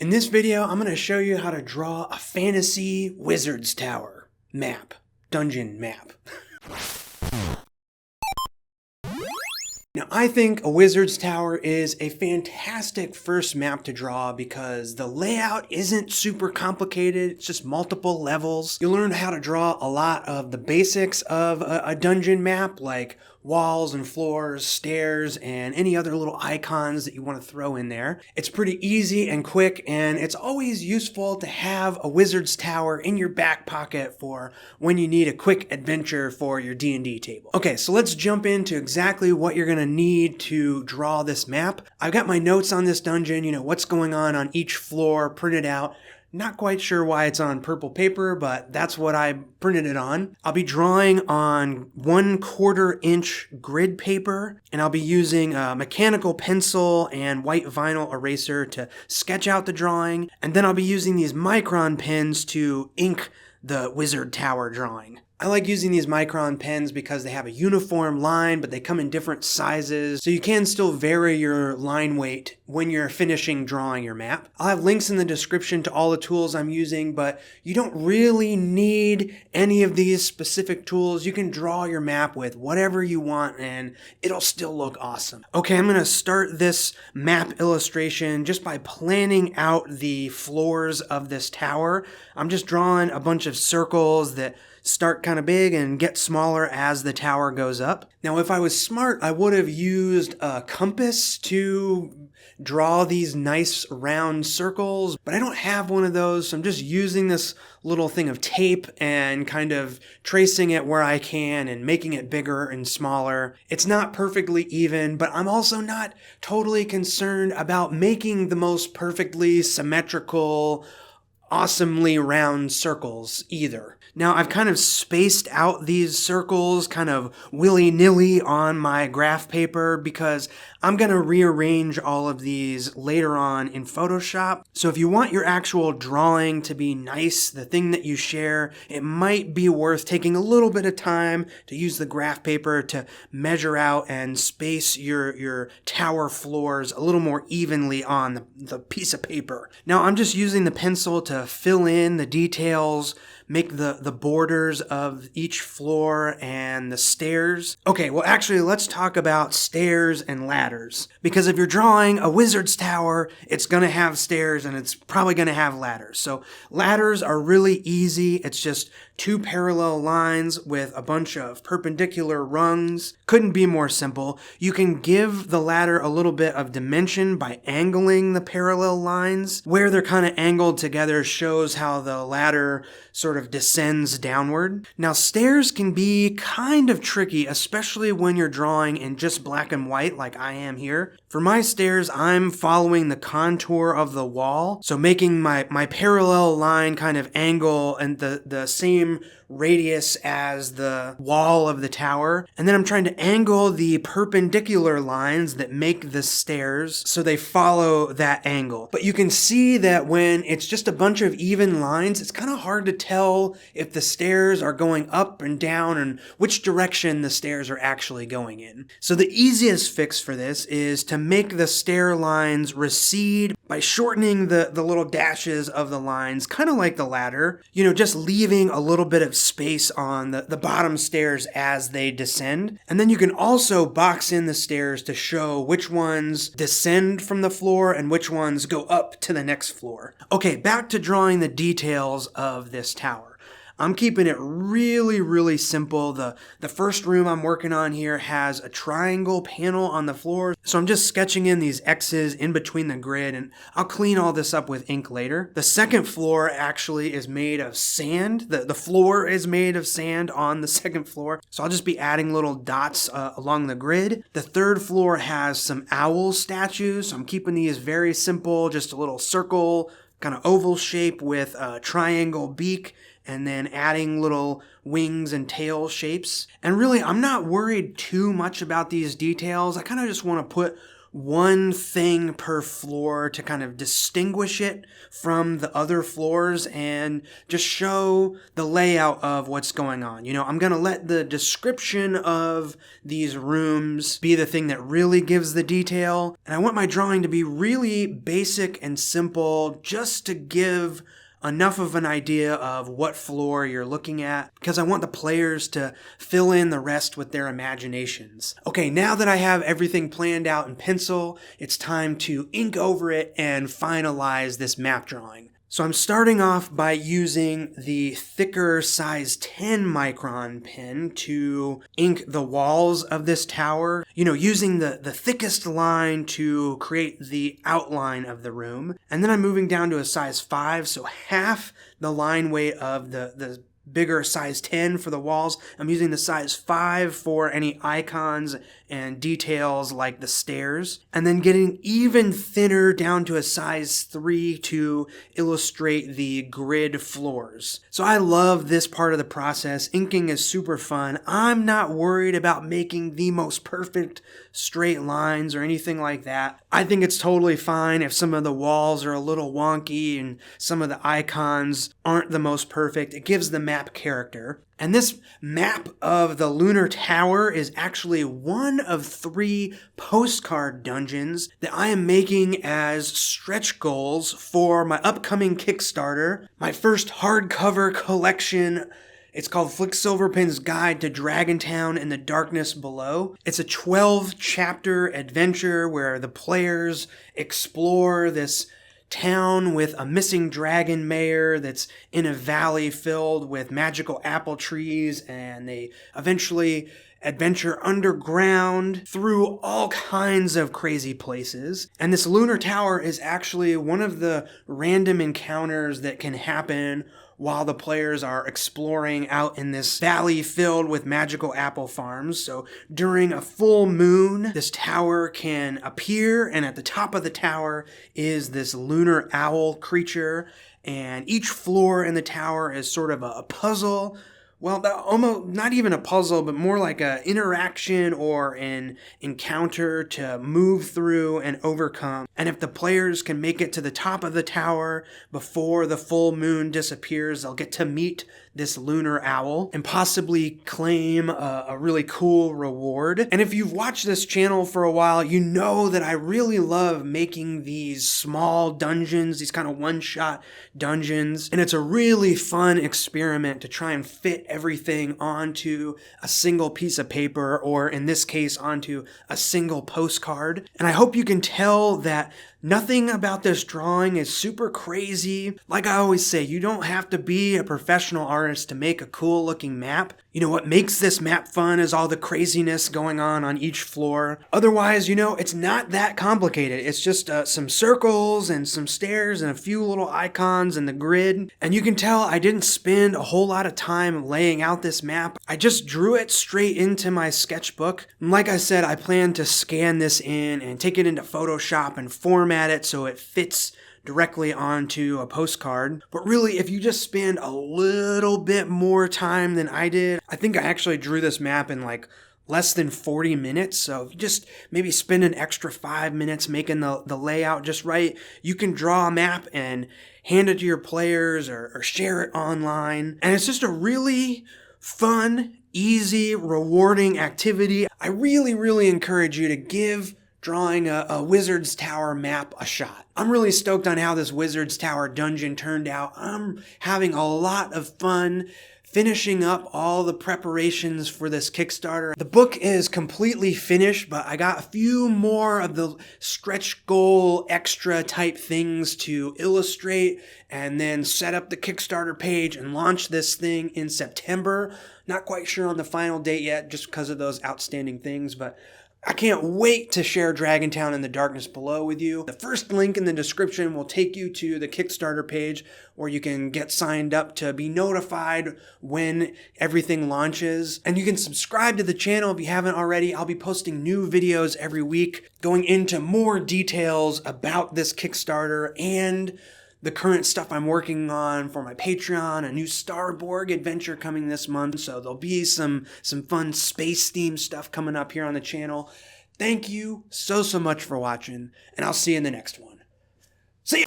In this video, I'm going to show you how to draw a fantasy wizard's tower map, dungeon map. Now, I think a wizard's tower is a fantastic first map to draw because the layout isn't super complicated. It's just multiple levels. You'll learn how to draw a lot of the basics of a dungeon map, like walls and floors, stairs, and any other little icons that you want to throw in there. It's pretty easy and quick, and it's always useful to have a wizard's tower in your back pocket for when you need a quick adventure for your D&D table. Okay, so let's jump into exactly what you're going to need to draw this map. I've got my notes on this dungeon, what's going on each floor printed out. Not quite sure why it's on purple paper, but that's what I printed it on. I'll be drawing on 1/4 inch grid paper, and I'll be using a mechanical pencil and white vinyl eraser to sketch out the drawing, and then I'll be using these micron pens to ink the wizard tower drawing. I like using these micron pens because they have a uniform line, but they come in different sizes, so you can still vary your line weight when you're finishing drawing your map. I'll have links in the description to all the tools I'm using, but you don't really need any of these specific tools. You can draw your map with whatever you want, and it'll still look awesome. Okay, I'm going to start this map illustration just by planning out the floors of this tower. I'm just drawing a bunch of circles that start kind of big and get smaller as the tower goes up. Now, if I was smart, I would have used a compass to draw these nice round circles, but I don't have one of those, so I'm just using this little thing of tape and kind of tracing it where I can and making it bigger and smaller. It's not perfectly even, but I'm also not totally concerned about making the most perfectly symmetrical, awesomely round circles either. Now, I've kind of spaced out these circles kind of willy-nilly on my graph paper because I'm going to rearrange all of these later on in Photoshop. So if you want your actual drawing to be nice, the thing that you share, it might be worth taking a little bit of time to use the graph paper to measure out and space your tower floors a little more evenly on the piece of paper. Now, I'm just using the pencil to fill in the details, make the borders of each floor and the stairs. Okay, well actually let's talk about stairs and ladders. Because if you're drawing a wizard's tower, it's gonna have stairs and it's probably gonna have ladders. So ladders are really easy. It's just two parallel lines with a bunch of perpendicular rungs. Couldn't be more simple. You can give the ladder a little bit of dimension by angling the parallel lines. Where they're kind of angled together shows how the ladder sort of descends downward. Now, stairs can be kind of tricky, especially when you're drawing in just black and white like I am here. For my stairs, I'm following the contour of the wall, so making my parallel line kind of angle and the same radius as the wall of the tower. And then I'm trying to angle the perpendicular lines that make the stairs so they follow that angle. But you can see that when it's just a bunch of even lines, it's kind of hard to tell if the stairs are going up and down and which direction the stairs are actually going in. So the easiest fix for this is to make the stair lines recede by shortening the little dashes of the lines, kind of like the ladder, just leaving a little bit of space on the bottom stairs as they descend. And then you can also box in the stairs to show which ones descend from the floor and which ones go up to the next floor. Okay, back to drawing the details of this tower. I'm keeping it really, really simple. The first room I'm working on here has a triangle panel on the floor, so I'm just sketching in these X's in between the grid, and I'll clean all this up with ink later. The second floor actually is made of sand. The floor is made of sand on the second floor, so I'll just be adding little dots along the grid. The third floor has some owl statues, so I'm keeping these very simple, just a little circle, kind of oval shape with a triangle beak, and then adding little wings and tail shapes. And really, I'm not worried too much about these details. I kind of just want to put one thing per floor to kind of distinguish it from the other floors and just show the layout of what's going on. You know, I'm going to let the description of these rooms be the thing that really gives the detail. And I want my drawing to be really basic and simple, just to give enough of an idea of what floor you're looking at, because I want the players to fill in the rest with their imaginations. Okay, now that I have everything planned out in pencil, it's time to ink over it and finalize this map drawing. So I'm starting off by using the thicker size 10 micron pen to ink the walls of this tower, you know, using the thickest line to create the outline of the room. And then I'm moving down to a size 5, so half the line weight of the bigger size 10 for the walls. I'm using the size 5 for any icons and details like the stairs, and then getting even thinner down to a size 3 to illustrate the grid floors. So I love this part of the process. Inking is super fun. I'm not worried about making the most perfect straight lines or anything like that. I think it's totally fine if some of the walls are a little wonky and some of the icons aren't the most perfect. It gives the map character. And this map of the Lunar Tower is actually one of 3 postcard dungeons that I am making as stretch goals for my upcoming Kickstarter, my first hardcover collection. It's called Flick Silverpen's Guide to Dragontown and the Darkness Below. It's a 12-chapter adventure where the players explore this town with a missing dragon mayor that's in a valley filled with magical apple trees, and they eventually adventure underground through all kinds of crazy places. And this Lunar Tower is actually one of the random encounters that can happen while the players are exploring out in this valley filled with magical apple farms. So during a full moon, this tower can appear, and at the top of the tower is this lunar owl creature, and each floor in the tower is sort of a puzzle. Well, almost not even a puzzle, but more like an interaction or an encounter to move through and overcome. And if the players can make it to the top of the tower before the full moon disappears, they'll get to meet this lunar owl and possibly claim a really cool reward. And if you've watched this channel for a while, you know that I really love making these small dungeons, these kind of one-shot dungeons. And it's a really fun experiment to try and fit everything onto a single piece of paper, or in this case, onto a single postcard. And I hope you can tell that nothing about this drawing is super crazy. Like I always say, you don't have to be a professional artist to make a cool looking map. You know, what makes this map fun is all the craziness going on each floor. Otherwise, you know, it's not that complicated. It's just some circles and some stairs and a few little icons in the grid. And you can tell I didn't spend a whole lot of time laying out this map. I just drew it straight into my sketchbook. And like I said, I plan to scan this in and take it into Photoshop and format it so it fits directly onto a postcard. But really, if you just spend a little bit more time than I did, I think I actually drew this map in like less than 40 minutes. So if you just maybe spend an extra 5 minutes making the layout just right, you can draw a map and hand it to your players or share it online. And it's just a really fun, easy, rewarding activity. I really encourage you to give drawing a Wizard's Tower map a shot. I'm really stoked on how this Wizard's Tower dungeon turned out. I'm having a lot of fun finishing up all the preparations for this Kickstarter. The book is completely finished, but I got a few more of the stretch goal extra type things to illustrate and then set up the Kickstarter page and launch this thing in September. Not quite sure on the final date yet, just because of those outstanding things, but I can't wait to share Dragontown and the Darkness Below with you. The first link in the description will take you to the Kickstarter page where you can get signed up to be notified when everything launches. And you can subscribe to the channel if you haven't already. I'll be posting new videos every week going into more details about this Kickstarter and the current stuff I'm working on for my Patreon, a new Starborg adventure coming this month. So there'll be some fun space themed stuff coming up here on the channel. Thank you so much for watching, and I'll see you in the next one. See ya!